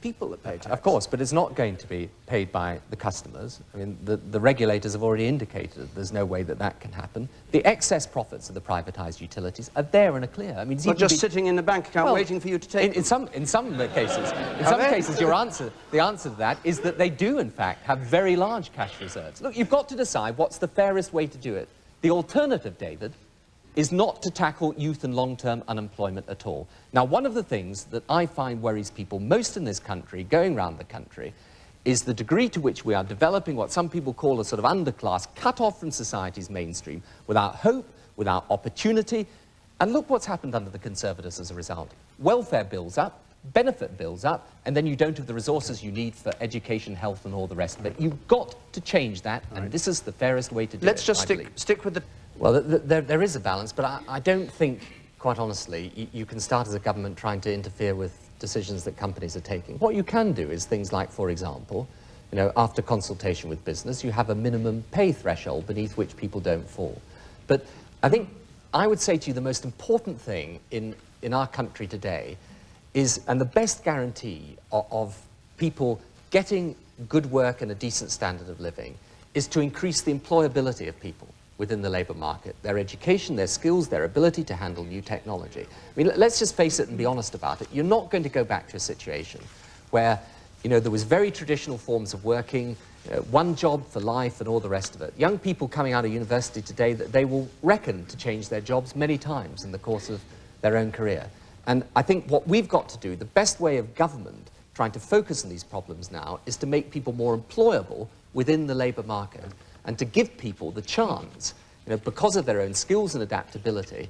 people that pay tax. Of course, but it's not going to be paid by the customers. I mean, the regulators have already indicated there's no way that that can happen. The excess profits of the privatised utilities are there and are clear. I mean, it's not just sitting in the bank account waiting for you to take in some cases, the answer to that is that they do, in fact, have very large cash reserves. Look, you've got to decide what's the fairest way to do it. The alternative, David, is not to tackle youth and long-term unemployment at all. Now, one of the things that I find worries people most in this country, going around the country, is the degree to which we are developing what some people call a sort of underclass, cut off from society's mainstream, without hope, without opportunity. And look what's happened under the Conservatives as a result. Welfare bills up, benefit bills up, and then you don't have the resources you need for education, health, and all the rest of it. You've got to change that, and this is the fairest way to do it. Let's just stick with the... Well, there is a balance, but I don't think, quite honestly, you can start as a government trying to interfere with decisions that companies are taking. What you can do is things like, for example, you know, after consultation with business, you have a minimum pay threshold beneath which people don't fall. But I think I would say to you the most important thing in our country today is, and the best guarantee of people getting good work and a decent standard of living, is to increase the employability of people within the labour market, their education, their skills, their ability to handle new technology. I mean, let's just face it and be honest about it. You're not going to go back to a situation where, you know, there was very traditional forms of working, one job for life and all the rest of it. Young people coming out of university today, that they will reckon to change their jobs many times in the course of their own career. And I think what we've got to do, the best way of government trying to focus on these problems now, is to make people more employable within the labour market, and to give people the chance, you know, because of their own skills and adaptability,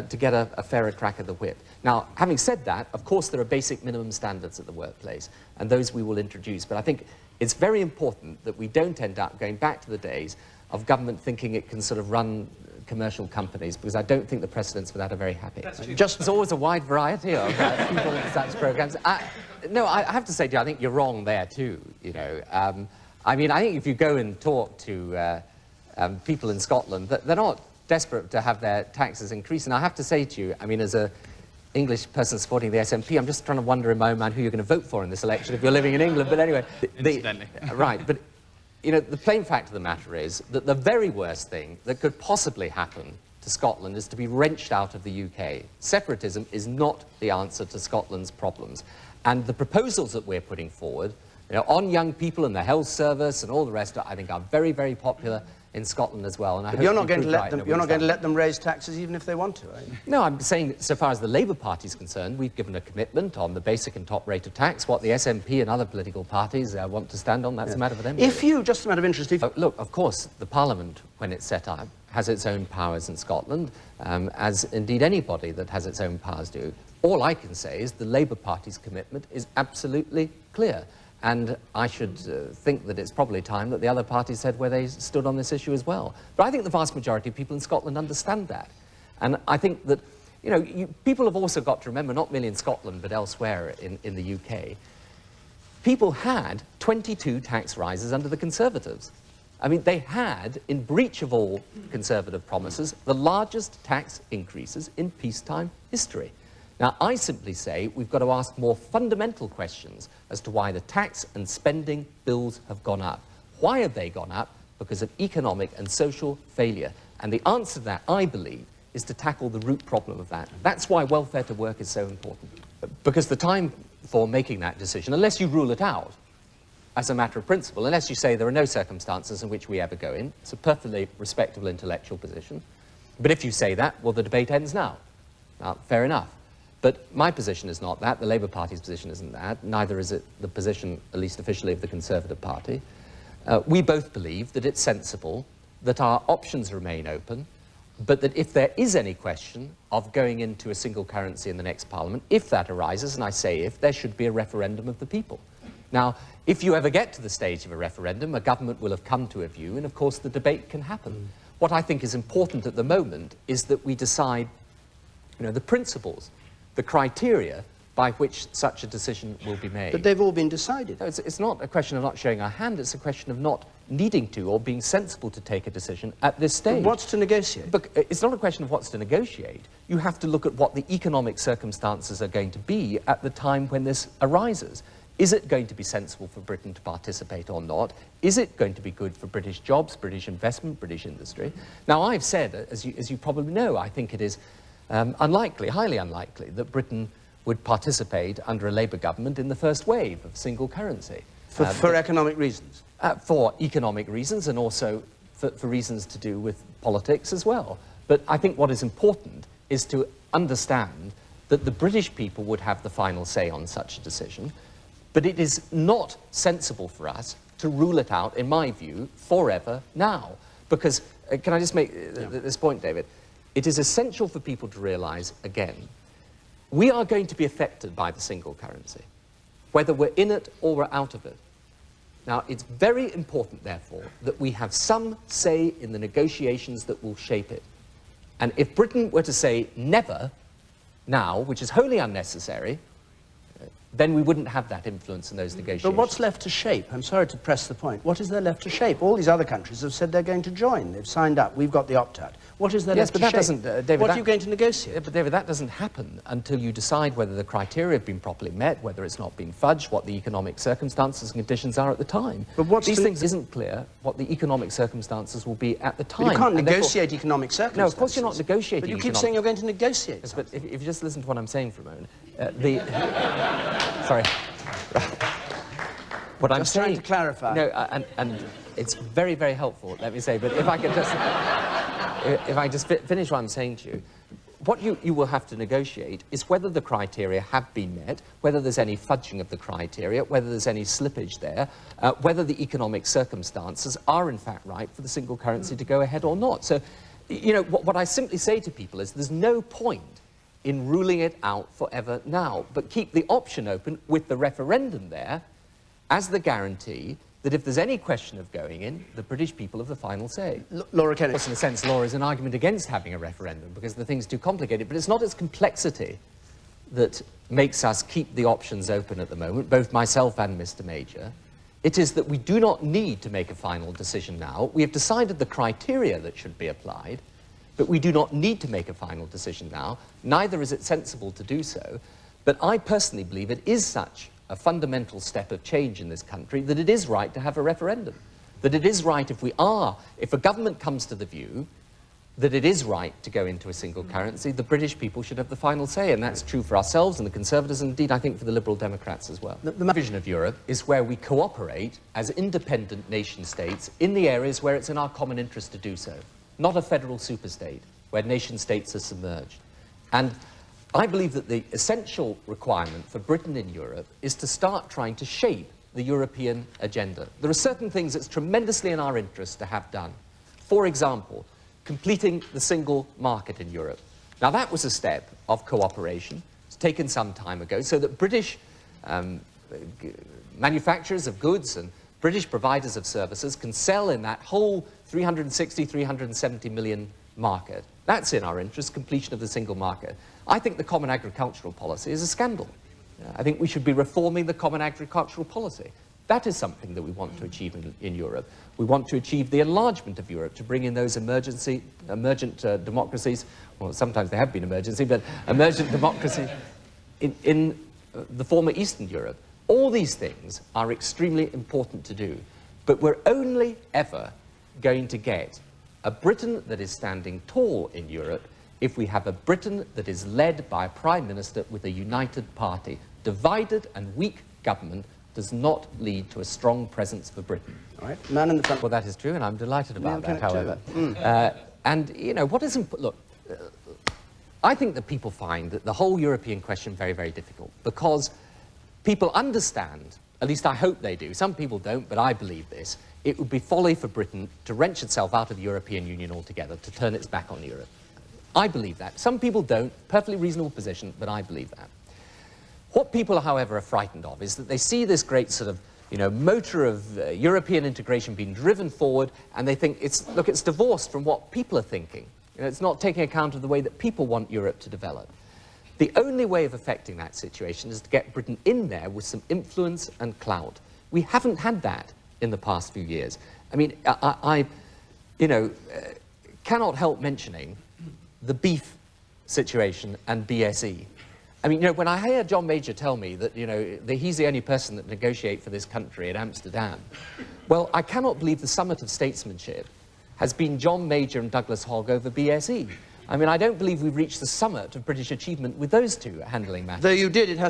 to get a fairer crack at the whip. Now, having said that, of course, there are basic minimum standards at the workplace, and those we will introduce. But I think it's very important that we don't end up going back to the days of government thinking it can sort of run commercial companies, because I don't think the precedents for that are very happy. There's always a wide variety of people in such programs. No, I have to say to you, I think you're wrong there too, you know. I mean, I think if you go and talk to people in Scotland, they're not desperate to have their taxes increased. And I have to say to you, I mean, as an English person supporting the SNP, I'm just trying to wonder in my own mind who you're going to vote for in this election if you're living in England. But anyway, right, but you know, the plain fact of the matter is that the very worst thing that could possibly happen to Scotland is to be wrenched out of the UK. Separatism is not the answer to Scotland's problems. And the proposals that we're putting forward, you know, on young people and the health service and all the rest of it, I think are very, very popular in Scotland as well. And I hope you're not going to let them raise taxes even if they want to, are you? No, I'm saying, so far as the Labour Party is concerned, we've given a commitment on the basic and top rate of tax. What the SNP and other political parties want to stand on, that's a matter for them. If you, just a matter of interest, if... Look, of course, the Parliament, when it's set up, has its own powers in Scotland, as indeed anybody that has its own powers do. All I can say is the Labour Party's commitment is absolutely clear. And I should think that it's probably time that the other parties said where they stood on this issue as well. But I think the vast majority of people in Scotland understand that. And I think that, you know, people have also got to remember, not merely in Scotland, but elsewhere in the UK, people had 22 tax rises under the Conservatives. I mean, they had, in breach of all Conservative promises, the largest tax increases in peacetime history. Now, I simply say we've got to ask more fundamental questions as to why the tax and spending bills have gone up. Why have they gone up? Because of economic and social failure. And the answer to that, I believe, is to tackle the root problem of that. That's why welfare to work is so important. Because the time for making that decision, unless you rule it out as a matter of principle, unless you say there are no circumstances in which we ever go in, it's a perfectly respectable intellectual position. But if you say that, well, the debate ends now. Now, fair enough. But my position is not that, the Labour Party's position isn't that, neither is it the position, at least officially, of the Conservative Party. We both believe that it's sensible that our options remain open, but that if there is any question of going into a single currency in the next Parliament, if that arises, and I say if, there should be a referendum of the people. Now, if you ever get to the stage of a referendum, a government will have come to a view, and of course the debate can happen. What I think is important at the moment is that we decide, you know, the principles, the criteria by which such a decision will be made. But they've all been decided. No, it's not a question of not showing our hand, it's a question of not needing to or being sensible to take a decision at this stage. But what's to negotiate? But it's not a question of what's to negotiate. You have to look at what the economic circumstances are going to be at the time when this arises. Is it going to be sensible for Britain to participate or not? Is it going to be good for British jobs, British investment, British industry? Now, I've said, as you probably know, I think it is unlikely, highly unlikely, that Britain would participate under a Labour government in the first wave of single currency. For economic reasons? For economic reasons, and also for reasons to do with politics as well. But I think what is important is to understand that the British people would have the final say on such a decision, but it is not sensible for us to rule it out, in my view, forever now. Because, can I just make this point, David? It is essential for people to realise, again, we are going to be affected by the single currency, whether we're in it or we're out of it. Now, it's very important, therefore, that we have some say in the negotiations that will shape it. And if Britain were to say never now, which is wholly unnecessary, then we wouldn't have that influence in those negotiations. But what's left to shape? I'm sorry to press the point. What is there left to shape? All these other countries have said they're going to join. They've signed up. We've got the opt-out. What is there left to shape? Yes, but that doesn't... David, what are you going to negotiate? Yeah, but David, that doesn't happen until you decide whether the criteria have been properly met, whether it's not been fudged, what the economic circumstances and conditions are at the time. But these things isn't clear what the economic circumstances will be at the time. But you can't negotiate economic circumstances. No, of course you're not negotiating. But you keep saying you're going to negotiate. Yes, but if you just listen to what I'm saying for a moment, sorry. What I'm saying, trying to clarify. No, and it's very, very helpful, let me say, but if I could just, if I just finish what I'm saying to you, what you will have to negotiate is whether the criteria have been met, whether there's any fudging of the criteria, whether there's any slippage there, whether the economic circumstances are in fact right for the single currency to go ahead or not. So, you know, what I simply say to people is there's no point in ruling it out forever now, but keep the option open with the referendum there as the guarantee that if there's any question of going in, the British people have the final say. Laura Kennedy. Of course, in a sense, law is an argument against having a referendum because the thing's too complicated, but it's not its complexity that makes us keep the options open at the moment, both myself and Mr. Major. It is that we do not need to make a final decision now. We have decided the criteria that should be applied, but we do not need to make a final decision now. Neither is it sensible to do so. But I personally believe it is such a fundamental step of change in this country that it is right to have a referendum. That it is right if a government comes to the view that it is right to go into a single currency, the British people should have the final say, and that's true for ourselves and the Conservatives, and indeed I think for the Liberal Democrats as well. The vision of Europe is where we cooperate as independent nation-states in the areas where it's in our common interest to do so. Not a federal superstate, where nation-states are submerged. And I believe that the essential requirement for Britain in Europe is to start trying to shape the European agenda. There are certain things that's tremendously in our interest to have done. For example, completing the single market in Europe. Now, that was a step of cooperation. It's taken some time ago, so that British manufacturers of goods and British providers of services can sell in that whole 360, 370 million market. That's in our interest, completion of the single market. I think the common agricultural policy is a scandal. I think we should be reforming the common agricultural policy. That is something that we want to achieve in Europe. We want to achieve the enlargement of Europe, to bring in those emergent democracies, well, sometimes they have been emergency, but emergent democracy in the former Eastern Europe. All these things are extremely important to do, but we're only ever going to get a Britain that is standing tall in Europe if we have a Britain that is led by a Prime Minister with a united party. Divided and weak government does not lead to a strong presence for Britain. All right, man in the front. Well, that is true, and I'm delighted about that, however. And, you know, what is important... Look, I think that people find that the whole European question very, very difficult, because people understand, at least I hope they do, some people don't, but I believe this, it would be folly for Britain to wrench itself out of the European Union altogether, to turn its back on Europe. I believe that. Some people don't, perfectly reasonable position, but I believe that. What people, however, are frightened of is that they see this great sort of, you know, motor of European integration being driven forward, and they think, look, it's divorced from what people are thinking. You know, it's not taking account of the way that people want Europe to develop. The only way of affecting that situation is to get Britain in there with some influence and clout. We haven't had that in the past few years. I mean, I cannot help mentioning the beef situation and BSE. I mean, you know, when I hear John Major tell me that, you know, that he's the only person that negotiates for this country in Amsterdam, well, I cannot believe the summit of statesmanship has been John Major and Douglas Hogg over BSE. I mean, I don't believe we've reached the summit of British achievement with those two handling matters. Though you did, it has